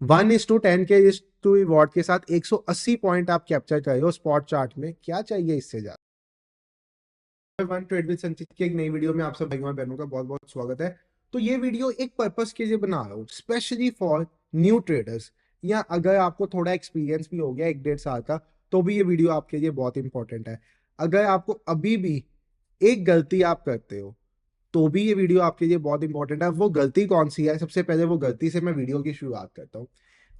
1:10 के इस to what के साथ 180 पॉइंट आप कैप्चर कर रहे हो स्पॉट चार्ट में, क्या चाहिए इससे ज्यादा। वन ट्रेड विद संचित की एक नई वीडियो में आप सब भाइयों और बहनों का बहुत बहुत स्वागत है। तो ये वीडियो एक पर्पस के लिए बना रहा हूँ, स्पेशली फॉर न्यू ट्रेडर्स, या अगर आपको थोड़ा एक्सपीरियंस भी हो गया 1-1.5 साल का, तो भी ये वीडियो आपके लिए बहुत इंपॉर्टेंट है। अगर आपको अभी भी एक गलती आप करते हो तो भी ये वीडियो आपके लिए बहुत इंपॉर्टेंट है। वो गलती कौन सी है, सबसे पहले वो गलती से मैं वीडियो की शुरुआत करता हूँ।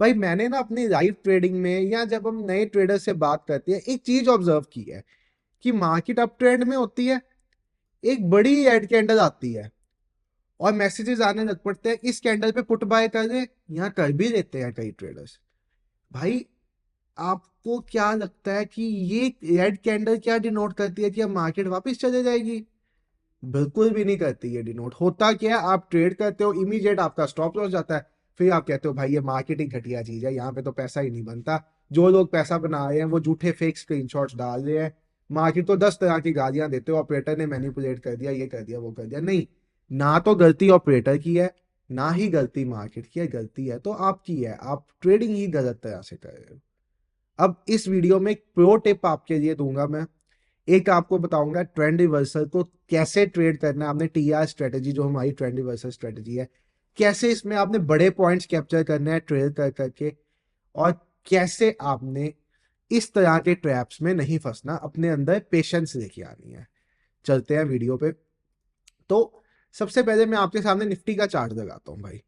भाई मैंने ना अपनी लाइव ट्रेडिंग में या जब हम नए ट्रेडर से बात करते हैं, एक चीज ऑब्जर्व की है कि मार्केट अप ट्रेंड में होती है, एक बड़ी रेड कैंडल आती है और मैसेजेस आने लग पड़ते हैं इस कैंडल पे पुट बाय कर दे, यहाँ कर भी देते हैं कई ट्रेडर्स। भाई आपको क्या लगता है कि ये रेड कैंडल क्या डिनोट करती है कि अब मार्केट वापस चले जाएगी? बिल्कुल भी नहीं करती है डिनोट। होता क्या है, आप ट्रेड करते हो, इमीडिएट आपका स्टॉप लॉस जाता है, फिर आप कहते हो भाई ये मार्केटिंग घटिया चीज है, यहाँ पे तो पैसा ही नहीं बनता। जो लोग पैसा बना रहे हैं वो झूठे फेक स्क्रीनशॉट्स डाल रहे हैं। मार्केट को 10 तरह की गालियां देते हो, ऑपरेटर ने मैनिपुलेट कर दिया, ये कर दिया, वो कर दिया। नहीं, ना तो गलती ऑपरेटर की है, ना ही गलती मार्केट की है। गलती है तो आपकी है, आप ट्रेडिंग ही गलत तरह से कर रहे हो। अब इस वीडियो में एक प्रो टिप आपके लिए दूंगा मैं। एक आपको बताऊंगा ट्रेंड रिवर्सल को कैसे ट्रेड करना है। आपने टीआर स्ट्रेटेजी, जो हमारी ट्रेंड रिवर्सल स्ट्रेटेजी है, कैसे इसमें आपने बड़े पॉइंट्स कैप्चर करने हैं ट्रेड कर करके, और कैसे आपने इस तरह के ट्रैप्स में नहीं फंसना, अपने अंदर पेशेंस लेके आनी है। चलते हैं वीडियो पे। तो सबसे पहले मैं आपके सामने निफ्टी का चार्ट लगाता हूं भाई।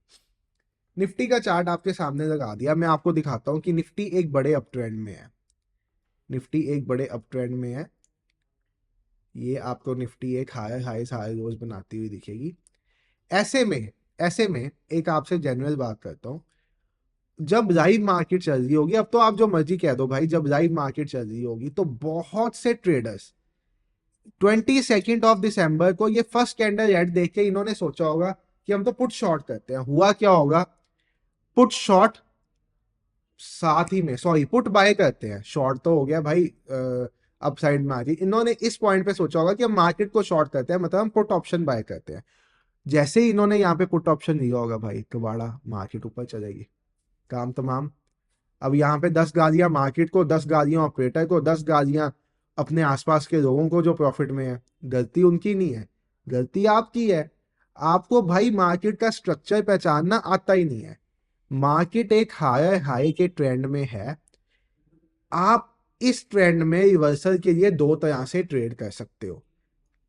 निफ्टी का चार्ट आपके सामने लगा दिया, मैं आपको दिखाता हूं कि निफ्टी एक बड़े अप ट्रेंड में है। निफ्टी एक बड़े अप ट्रेंड में है। ये आपको निफ्टी एक हाई हाई हाई लोज बनाती हुई दिखेगी। ऐसे में ऐसे में एक आपसे जनरल बात करता हूं, जब लाइव मार्केट चल रही होगी, अब तो आप जो मर्जी कह दो भाई, जब लाइव मार्केट चल रही होगी तो बहुत से ट्रेडर्स 22 दिसंबर को ये फर्स्ट कैंडल रेड देख के इन्होंने सोचा होगा कि हम तो पुट शॉर्ट करते हैं। हुआ क्या होगा, पुट शॉर्ट साथ ही में, सॉरी पुट बाय करते हैं, शॉर्ट तो हो गया भाई अपसाइड में आ गई। इन्होंने इस पॉइंट पे सोचा होगा कि हम मार्केट को शॉर्ट करते हैं, मतलब हम पुट ऑप्शन बाय करते हैं। जैसे ही इन्होंने यहाँ पे पुट ऑप्शन लिया होगा भाई, कबाड़ा, मार्केट ऊपर चलेगी, काम तमाम। अब यहाँ पे 10 गालियां मार्केट को, 10 गालियां ऑपरेटर को, 10 गालियां अपने आसपास के लोगों को जो प्रॉफिट में है। गलती उनकी नहीं है, गलती आपकी है। आपको भाई मार्केट का स्ट्रक्चर पहचानना आता ही नहीं है। मार्केट एक हायर हाई के ट्रेंड में है। आप इस ट्रेंड में रिवर्सल के लिए दो तरह से ट्रेड कर सकते हो।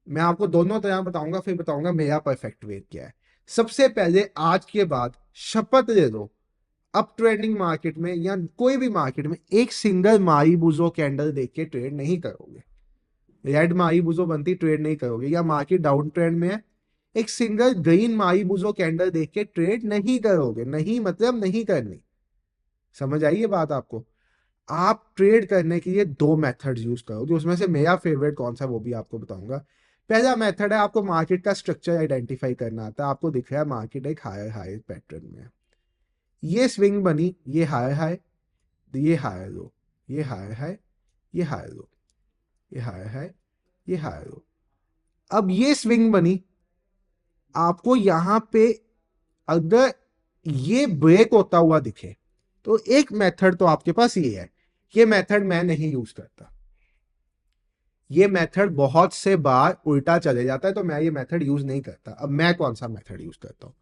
मैं आपको दोनों तरह बताऊंगा, फिर बताऊंगा मेरा परफेक्ट वे क्या है। सबसे पहले आज के बाद शपथ ले लो, अप ट्रेंडिंग मार्केट में या कोई भी मार्केट में एक सिंगल मारीबुजो कैंडल देख के ट्रेड नहीं करोगे। रेड मारीबुजो बनती ट्रेड नहीं करोगे। या मार्केट डाउन ट्रेंड में है, एक सिंगल ग्रीन मारीबुजो कैंडल देख के ट्रेड नहीं करोगे। नहीं मतलब नहीं करनी। समझ आई ये बात आपको? आप ट्रेड करने के लिए दो मेथड्स यूज करोगे, उसमें से मेरा फेवरेट कौन सा वो भी आपको बताऊंगा। पहला मेथड है, आपको मार्केट का स्ट्रक्चर आइडेंटिफाई करना आता है। आपको दिख रहा है मार्केट एक हायर हाई पैटर्न में है, ये स्विंग बनी, ये हायर हाई, ये हायर लो, ये हायर हाई, ये हायर लो, ये हायर हाई, ये हायर लो। अब ये स्विंग बनी, आपको यहां पे अगर ये ब्रेक होता हुआ दिखे तो एक मेथड तो आपके पास ये है। ये मेथड मैं नहीं यूज करता, ये मेथड बहुत से बार उल्टा चले जाता है, तो मैं ये मेथड यूज नहीं करता। अब मैं कौन सा मेथड यूज करता हूं,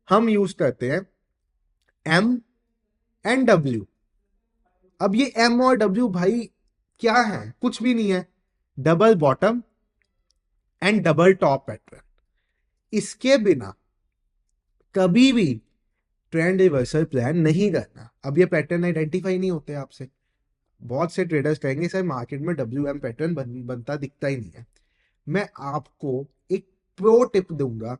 हम यूज करते हैं एम एंड डब्ल्यू। अब ये एम और डब्ल्यू भाई क्या है, कुछ भी नहीं है, double bottom and double top pattern. इसके बिना कभी भी ट्रेंड रिवर्सल प्लान नहीं करना। अब ये पैटर्न आइडेंटिफाई नहीं होते आपसे। बहुत से ट्रेडर्स कहेंगे सर मार्केट में डब्ल्यू एम पैटर्न बनता दिखता ही नहीं है। मैं आपको एक प्रो टिप दूंगा,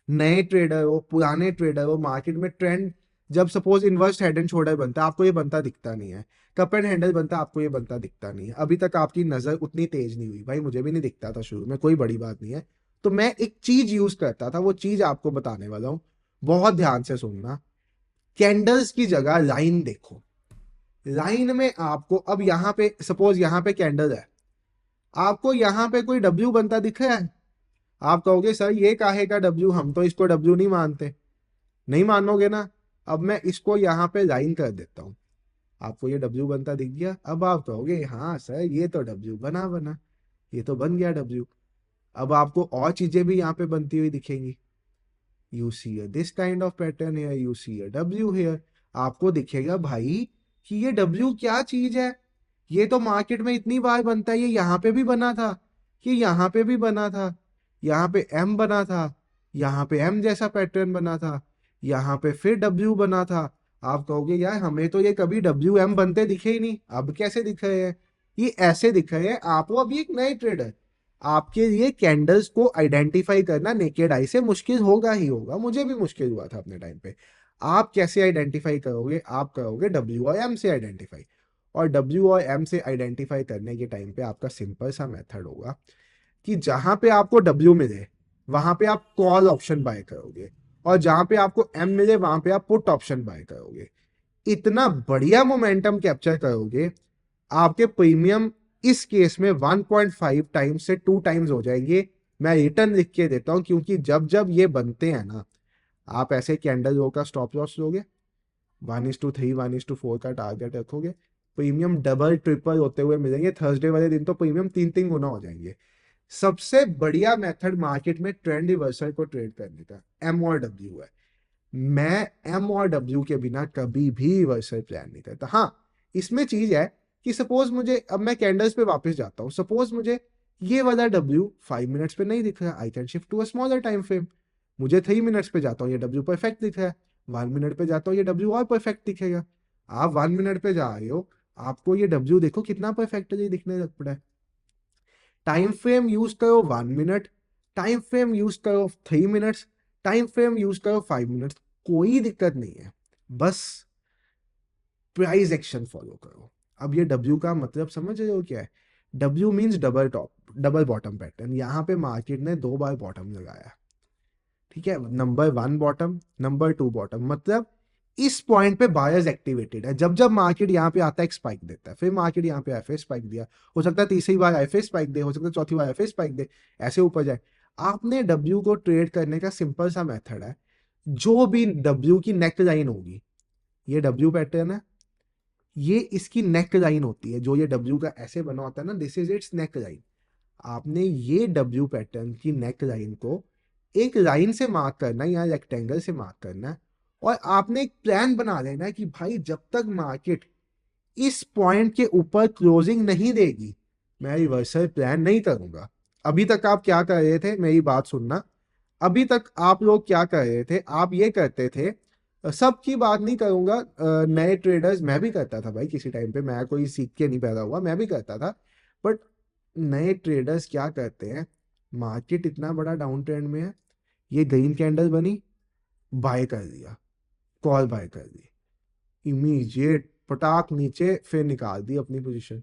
नए ट्रेडर हो पुराने ट्रेडर हो, मार्केट में ट्रेंड जब suppose inverse head and shoulder बनता है, आपको ये बनता दिखता नहीं है, कप एंड हैंडल बनता है, आपको ये बनता दिखता नहीं है, अभी तक आपकी नजर उतनी तेज नहीं हुई। भाई मुझे भी नहीं दिखता था शुरू में, कोई बड़ी बात नहीं है। तो मैं एक चीज यूज करता था, वो चीज आपको बताने वाला हूं, बहुत ध्यान से सुनना। कैंडल्स की जगह लाइन देखो। लाइन में आपको, अब यहां पे सपोज यहां पे कैंडल है, आपको यहां पे कोई डब्ल्यू बनता दिख रहा है? आप कहोगे सर ये काहे का डब्ल्यू, हम तो इसको डब्ल्यू नहीं मानते। नहीं मानोगे ना? अब मैं इसको यहाँ पे लाइन कर देता हूँ, आपको ये डब्ल्यू बनता दिख गया। अब आप कहोगे हाँ सर ये तो डब्ल्यू बना बना, ये तो बन गया डब्ल्यू। अब आपको और चीजें भी यहाँ पे बनती हुई दिखेंगी। You see this kind of pattern है, यू सी डब्ल्यू हेयर। आपको दिखेगा भाई कि ये डब्ल्यू क्या चीज है, ये तो मार्केट में इतनी बार बनता है, ये यहाँ पे भी बना था, ये यहाँ पे भी बना था, यहाँ पे एम बना था, यहाँ पे एम जैसा पैटर्न बना था, यहाँ पे फिर डब्ल्यू बना था। आप कहोगे यार हमें तो ये कभी डब्ल्यू एम बनते दिखे ही नहीं, अब कैसे दिख रहे हैं, ये ऐसे दिख रहे हैं। आप वो अभी एक नए ट्रेडर, आपके लिए कैंडल्स को आइडेंटिफाई करना नेकेड आई से मुश्किल होगा ही होगा, मुझे भी मुश्किल हुआ था अपने टाइम पे। आप कैसे आइडेंटिफाई करोगे, आप करोगे डब्ल्यू और एम से आइडेंटिफाई। और डब्ल्यू और एम से आइडेंटिफाई करने के टाइम पे आपका सिंपल सा मेथड होगा कि जहां पे आपको डब्ल्यू मिले वहां पे आप कॉल ऑप्शन बाय करोगे, और जहां पे आपको एम मिले वहां पे आप पुट ऑप्शन बाय करोगे। इतना बढ़िया मोमेंटम कैप्चर करोगे, आपके प्रीमियम इस केस में 1.5 टाइम्स से 2 टाइम्स हो जाएंगे। मैं रिटर्न लिख के देता हूं, क्योंकि जब जब ये बनते हैं ना, आप ऐसे कैंडल रो का स्टॉप लॉस लोगे, 1:3 1:4 का टारगेट रखोगे, प्रीमियम डबल ट्रिपल होते हुए मिलेंगे। थर्सडे वाले दिन तो प्रीमियम 3 3 गुना हो जाएंगे। सबसे बढ़िया मेथड मार्केट में ट्रेंड रिवर्सल को ट्रेड करने का एम और डब्ल्यू है। मैं एम और डब्ल्यू के बिना कभी भी रिवर्सल प्लान नहीं करता। हाँ, इसमें चीज है कि सपोज मुझे, अब मैं कैंडल्स पे वापस जाता हूँ, सपोज मुझे ये वाला डब्ल्यू 5 मिनट्स पे नहीं दिख रहा, I can shift to a smaller time frame. मुझे 3 मिनट्स पे जाता हूँ, ये डब्ल्यू परफेक्ट दिख रहा है, 1 मिनट पे जाता हूँ, ये डब्ल्यू और परफेक्ट दिखेगा। आप 1 मिनट पे जा रहे हो, आपको ये डब्ल्यू देखो कितना परफेक्टली दिखने लग पड़ा है। टाइम फ्रेम यूज करो 1 मिनट, टाइम फ्रेम यूज करो 3 मिनट्स, टाइम फ्रेम यूज करो 5 मिनट्स, कोई दिक्कत नहीं है। बस प्राइस एक्शन फॉलो करो। अब ये डब्ल्यू का मतलब समझ रहे हो क्या है? W means double top double bottom pattern. यहाँ पे मार्केट ने 2 बार बॉटम लगाया, ठीक है, नंबर 1 बॉटम, नंबर 2 बॉटम। मतलब इस पॉइंट पे बायर्स एक्टिवेटेड है। जब जब मार्केट यहाँ पे आता है एक स्पाइक देता है, फिर मार्केट यहाँ पे एफए स्पाइक दिया, हो सकता है तीसरी बार एफए स्पाइक दे, हो सकता है चौथी बार एफए स्पाइक दे, ऐसे ऊपर जाए। आपने डब्ल्यू को ट्रेड करने का सिंपल सा मेथड है, जो भी डब्ल्यू की नेक लाइन होगी, ये डब्ल्यू पैटर्न है, ये इसकी नेक लाइन होती है, जो ये डब्ल्यू का ऐसे बना होता है ना, this is it's neck line. आपने ये डब्ल्यू पैटर्न की नेक लाइन को एक लाइन से मार्क करना है या रेक्टेंगल से मार्क करना है, और आपने एक प्लान बना लेना है कि भाई जब तक मार्केट इस पॉइंट के ऊपर क्लोजिंग नहीं देगी, मैं रिवर्सल प्लान नहीं करूंगा। अभी तक आप क्या कर रहे थे, मेरी बात सुनना, अभी तक आप लोग क्या कर रहे थे, आप ये करते थे, सबकी बात नहीं करूंगा, नए ट्रेडर्स, मैं भी करता था भाई किसी टाइम पे, मैं कोई सीख के नहीं पैदा हुआ, मैं भी करता था। बट नए ट्रेडर्स क्या करते हैं, मार्केट इतना बड़ा डाउन ट्रेंड में है, ये ग्रीन कैंडल बनी, बाय कर दिया, कॉल बाय कर दी, इमीडिएट पटाक नीचे, फिर निकाल दी अपनी पोजीशन।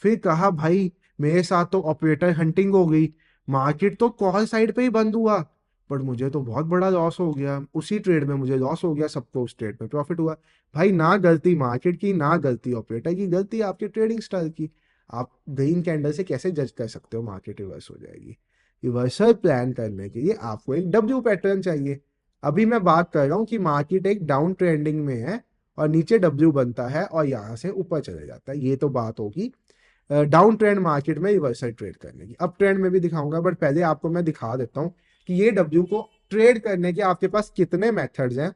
फिर कहा भाई मेरे साथ तो ऑपरेटर हंटिंग हो गई, मार्केट तो कॉल साइड पे ही बंद हुआ, पर मुझे तो बहुत बड़ा लॉस हो गया, उसी ट्रेड में मुझे लॉस हो गया, सबको उस ट्रेड में प्रॉफिट हुआ। भाई ना गलती मार्केट की, ना गलती ऑपरेटर की, गलती आपके ट्रेडिंग स्टाइल की। आप ग्रीन कैंडल से कैसे जज कर सकते हो मार्केट रिवर्स हो जाएगी? रिवर्सल प्लान करने के लिए आपको एक डब्ल्यू पैटर्न चाहिए। अभी मैं बात कर रहा हूँ कि मार्केट एक डाउन ट्रेंडिंग में है और नीचे डब्ल्यू बनता है और यहाँ से ऊपर चले जाता है, ये तो बात होगी डाउन ट्रेंड मार्केट में रिवर्सल ट्रेड करने की। अब ट्रेंड में भी दिखाऊंगा, बट पहले आपको मैं दिखा देता हूं कि ये डब्ल्यू को ट्रेड करने के आपके पास कितने मेथड्स हैं,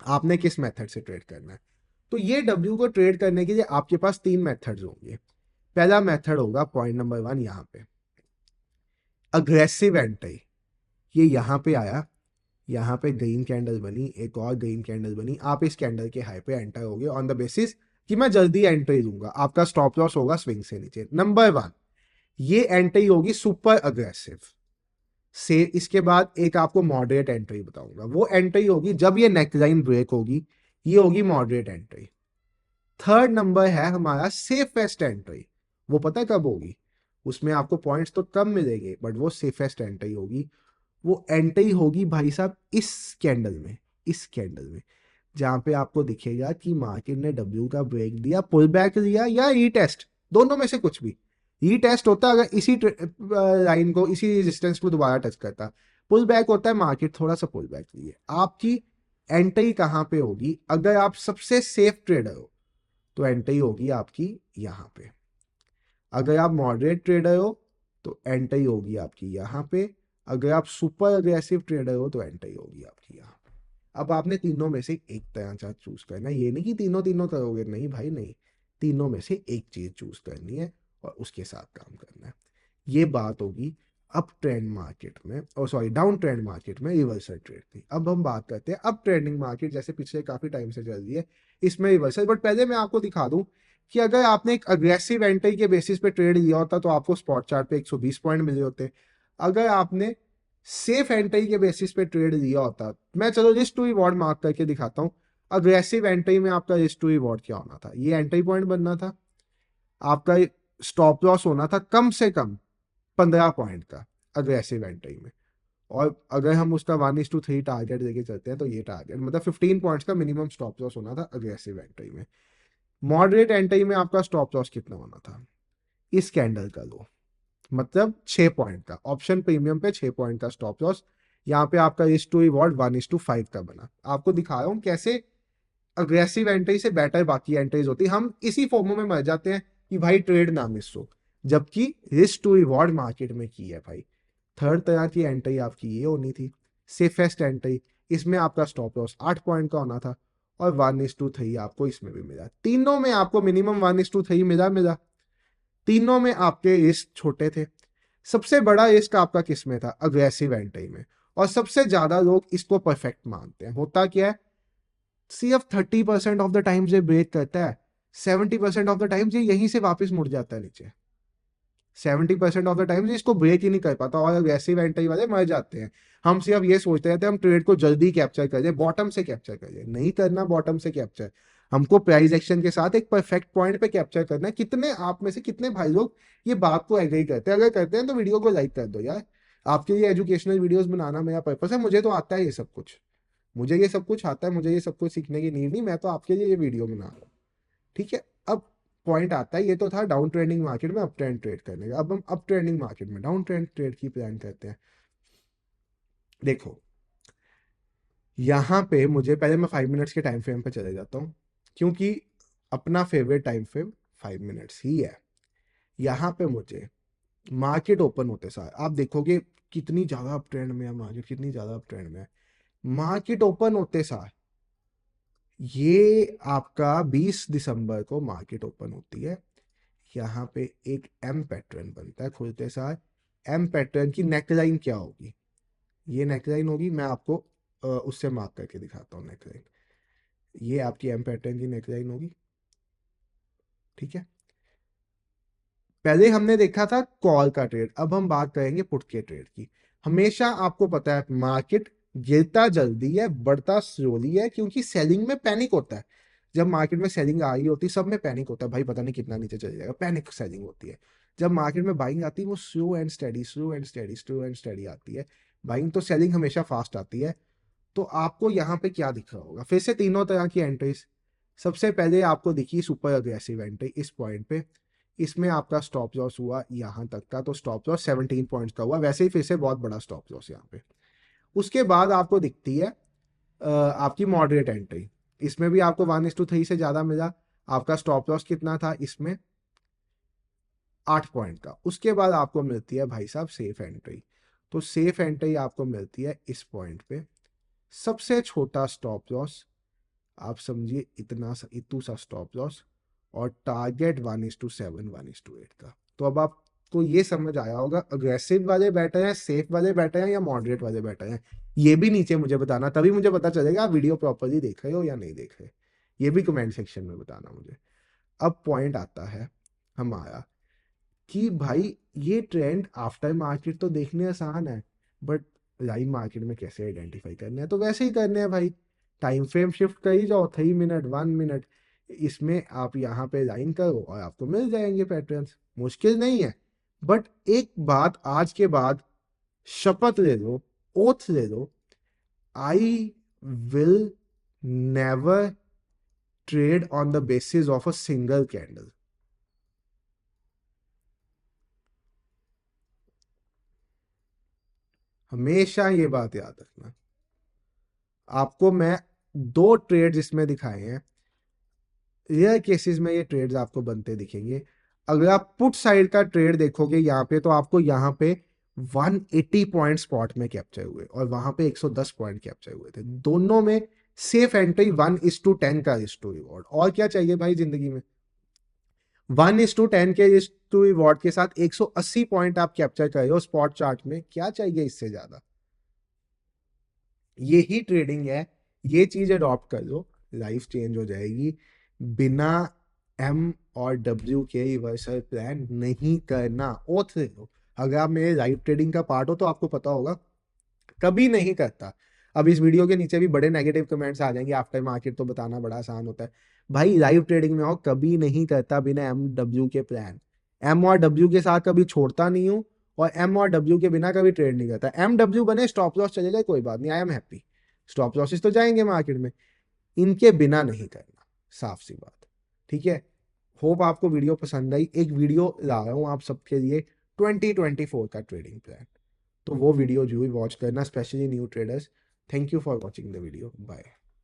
आपने किस मेथड से ट्रेड करना है। तो ये डब्ल्यू को ट्रेड करने के लिए आपके पास 3 मेथड्स होंगे। पहला मेथड होगा पॉइंट नंबर 1, यहाँ पे अग्रेसिव एंट्री। ये यहाँ पे आया, यहाँ पे ग्रीन कैंडल बनी, एक और ग्रीन कैंडल बनी, आप इस कैंडल के हाई पे एंटर होगे ऑन द बेसिस कि मैं जल्दी एंट्री दूंगा, आपका स्टॉप लॉस होगा स्विंग से नीचे। नंबर 1, ये एंट्री होगी सुपर अग्रेसिव से। इसके बाद एक आपको मॉडरेट एंट्री बताऊंगा, वो एंट्री होगी जब ये नेकलाइन ब्रेक होगी, ये होगी मॉडरेट एंट्री। थर्ड नंबर है हमारा सेफेस्ट एंट्री, वो पता है कब होगी, उसमें आपको पॉइंट्स तो कम मिलेंगे बट वो सेफेस्ट एंट्री होगी। वो एंट्री होगी भाई साहब इस कैंडल में, इस कैंडल में जहां पे आपको दिखेगा कि मार्केट ने डब्ल्यू का ब्रेक दिया, पुल बैक दिया या रीटेस्ट, दोनों में से कुछ भी। रीटेस्ट होता है अगर इसी लाइन को, इसी रेजिस्टेंस को दोबारा टच करता, पुल बैक होता है मार्केट थोड़ा सा पुल बैक दिए। आपकी एंट्री कहाँ पे होगी? अगर आप सबसे सेफ ट्रेडर हो तो एंट्री होगी आपकी यहाँ पे। अगर आप मॉडरेट ट्रेडर हो तो एंट्री होगी आपकी यहाँ पे। अगर आप सुपर अग्रेसिव ट्रेडर हो तो एंट्री होगी आपकी यहाँ पे। अब आपने तीनों में से एक तरह चूज करना है। ये नहीं कि तीनों तीनों करोगे, नहीं भाई नहीं, तीनों में से एक चीज चूज करनी है और उसके साथ काम करना है। ये बात होगी अप ट्रेंड मार्केट में, और सॉरी डाउन ट्रेंड मार्केट में रिवर्सल ट्रेड की। अब हम बात करते हैं अप ट्रेंडिंग मार्केट, जैसे पिछले काफी टाइम से चल रही है, इसमें रिवर्सल। बट पहले मैं आपको दिखा दूं कि अगर आपने एक अग्रेसिव एंट्री के बेसिस पे ट्रेड लिया होता तो आपको स्पॉट चार्ट पे 120 पॉइंट मिले होते। अगर आपने सेफ एंट्री के बेसिस पे ट्रेड लिया होता, मैं चलो रिस्क टू रिवॉर्ड मार्क करके दिखाता हूँ। अग्रेसिव एंट्री में आपका रिस्क टू रिवॉर्ड क्या होना था? ये एंट्री पॉइंट बनना था, आपका स्टॉप लॉस होना था कम से कम 15 पॉइंट का अग्रेसिव एंट्री में। और अगर हम उसका 1:3 टारगेट लेके चलते हैं तो ये टारगेट मतलब 15 पॉइंट्स का मिनिमम स्टॉप लॉस होना था अग्रेसिव एंट्री में। मॉडरेट एंट्री में आपका स्टॉप लॉस कितना होना था? इस कैंडल का लो, मतलब 6 पॉइंट का, ऑप्शन प्रीमियम पे 6 पॉइंट का स्टॉप लॉस। यहाँ पे आपका रिस्क टू रिवॉर्ड 1:5 का बना। आपको दिखा रहा हूँ कैसे अग्रेसिव एंट्री से बेटर बाकी एंट्रीज होती है। हम इसी फॉर्मो में मर जाते हैं कि भाई ट्रेड ना मिस हो, जबकि रिस्क टू रिवॉर्ड मार्केट में की है भाई। थर्ड तरह की एंट्री आपकी ये होनी थी, सेफेस्ट एंट्री। इसमें आपका स्टॉप लॉस 8 पॉइंट का होना था और 1:3 आपको इसमें भी मिला। तीनों में आपको मिनिमम 1:3 मिला। तीनों में आपके रिस्क छोटे थे। सबसे बड़ा रिस्क आपका किस में था? अग्रेसिव एंट्री में। और सबसे ज्यादा लोग इसको परफेक्ट मानते हैं। होता क्या है, सिर्फ 30% ऑफ द टाइम्स ये ब्रेक करता है, 70% ऑफ द टाइम्स ये यहीं से वापस मुड़ जाता है नीचे। 70% ऑफ द टाइम्स इसको ब्रेक ही नहीं कर पाता और अग्रेसिव एंट्री वाले मर जाते हैं। हम सिर्फ ये सोचते रहते हैं हम ट्रेड को जल्दी कैप्चर कर जाए, बॉटम से कैप्चर कर जाए। नहीं करना बॉटम से कैप्चर, हमको प्राइस एक्शन के साथ एक परफेक्ट पॉइंट पे कैप्चर करना है। कितने आप में से कितने भाई लोग ये बात को एग्री करते हैं? अगर करते हैं तो वीडियो को लाइक कर दो यार। आपके लिए एजुकेशनल वीडियोस बनाना मेरा पर्पस है, मुझे तो आता है ये सब कुछ, मुझे ये सब कुछ आता है, मुझे ये सब कुछ सीखने की नीड नहीं, मैं तो आपके लिए ये वीडियो बना रहा हूँ। ठीक है, अब पॉइंट आता है, ये तो था डाउन ट्रेंडिंग मार्केट में अप ट्रेंड ट्रेड करने का। अब हम अप ट्रेंडिंग मार्केट में डाउन ट्रेंड ट्रेड की प्लान करते हैं। देखो यहाँ पे मुझे पहले मैं 5 मिनट्स के टाइम फ्रेम पे चले जाता हूँ, क्योंकि अपना फेवरेट टाइम फ्रेम 5 मिनट्स ही है। यहाँ पे मुझे मार्केट ओपन होते सार आप देखोगे कितनी ज्यादा अप ट्रेंड में है मार्केट, कितनी ज्यादा अप ट्रेंड में है। मार्केट ओपन होते सार, ये आपका 20 दिसंबर को मार्केट ओपन होती है। यहाँ पे एक एम पैटर्न बनता है खुलते सार। एम पैटर्न की नेकलाइन क्या होगी? ये नेकलाइन होगी, मैं आपको उससे मार्क करके दिखाता हूँ नेकलाइन। ये आपकी एम पैटर्न की नेकलाइन होगी। ठीक है, पहले हमने देखा था कॉल का ट्रेड, अब हम बात करेंगे पुट के ट्रेड की। हमेशा आपको पता है मार्केट गिरता जल्दी है, बढ़ता स्लोली है, क्योंकि सेलिंग में पैनिक होता है। जब मार्केट में सेलिंग आ रही होती है सब में पैनिक होता है, भाई पता नहीं कितना नीचे चले जाएगा, पैनिक सेलिंग होती है। जब मार्केट में बाइंग आती है वो slow and study, slow and study, slow and study आती है। बाइंग तो सेलिंग हमेशा फास्ट आती है। तो आपको यहाँ पे क्या दिख रहा होगा? फिर से तीनों तरह की एंट्रीज। सबसे पहले आपको दिखी सुपर अग्रेसिव एंट्री इस पॉइंट पे। इसमें आपका स्टॉप लॉस हुआ यहाँ तक का, तो स्टॉप लॉस 17 पॉइंट्स का हुआ। वैसे ही फिर से बहुत बड़ा स्टॉप लॉस यहाँ पे। उसके बाद आपको दिखती है आपकी मॉडरेट एंट्री। इसमें भी आपको 1:3 से ज्यादा मिला। आपका स्टॉप लॉस कितना था इसमें? 8 पॉइंट का। उसके बाद आपको मिलती है भाई साहब सेफ एंट्री। तो सेफ एंट्री आपको मिलती है इस पॉइंट पे। सबसे छोटा स्टॉप लॉस, आप समझिए इतू सा स्टॉप लॉस, और टारगेट 1:7 1:8 का। तो अब आपको ये समझ आया होगा अग्रेसिव वाले बेटर हैं, सेफ वाले बेटर हैं या मॉडरेट वाले बेटर हैं। ये भी नीचे मुझे बताना, तभी मुझे पता चलेगा आप वीडियो प्रॉपरली देख रहे हो या नहीं देख रहे। ये भी कमेंट सेक्शन में बताना मुझे। अब पॉइंट आता है हमारा कि भाई ये ट्रेंड आफ्टर मार्केट तो देखने आसान है, बट लाइव मार्केट में कैसे आइडेंटिफाई करने हैं? तो वैसे ही करने हैं भाई, टाइम फ्रेम शिफ्ट कर ही जाओ, 3 मिनट 1 मिनट, इसमें आप यहाँ पे लाइन करो और आपको मिल जाएंगे पैटर्न्स। मुश्किल नहीं है। बट एक बात आज के बाद शपथ ले लो, ओथ ले लो, I will never trade on the basis of a single candle. हमेशा ये बात याद रखना। आपको मैं 2 ट्रेड्स इसमें दिखाए हैं, रेयर केसेस में ये ट्रेड्स आपको बनते दिखेंगे। अगर आप पुट साइड का ट्रेड देखोगे यहाँ पे, तो आपको यहाँ पे 180 पॉइंट स्पॉट में कैप्चर हुए और वहां पे 110 पॉइंट कैप्चर हुए थे। दोनों में सेफ एंट्री 1:10 का रिस्क टू रिवॉर्ड। और क्या चाहिए भाई जिंदगी में? 1:10 के रिस्क टू रिवॉर्ड के साथ 180 पॉइंट आप कैप्चर कर रहे हो स्पॉट चार्ट में, क्या चाहिए इससे ज्यादा? यही ट्रेडिंग है, ये चीज अडॉप्ट कर लो, लाइफ चेंज हो जाएगी। बिना एम और डब्ल्यू के रिवर्सल प्लान नहीं करना, ओथ ले लो। अगर आप मेरे लाइव ट्रेडिंग का पार्ट हो तो आपको पता होगा, कभी नहीं करता। अब इस वीडियो के नीचे भी बड़े नेगेटिव कमेंट्स आ जाएंगे, आफ्टर मार्केट तो बताना बड़ा आसान होता है। भाई लाइव ट्रेडिंग में हो, कभी नहीं करता बिना एम डब्ल्यू के प्लान। एम और डब्ल्यू के साथ कभी छोड़ता नहीं हूँ, और एम और डब्ल्यू के बिना कभी ट्रेड नहीं करता। एम डब्ल्यू बने, स्टॉप लॉस चले जाए, कोई बात नहीं, I am happy. Stop losses तो जाएंगे मार्केट में, इनके बिना नहीं करना, साफ सी बात। ठीक है, होप आपको वीडियो पसंद आई। एक वीडियो ला रहा हूँ आप सबके लिए 2024 का ट्रेडिंग प्लान, तो वो वीडियो जरूर वॉच करना, specially new traders. Thank you for watching the video, bye.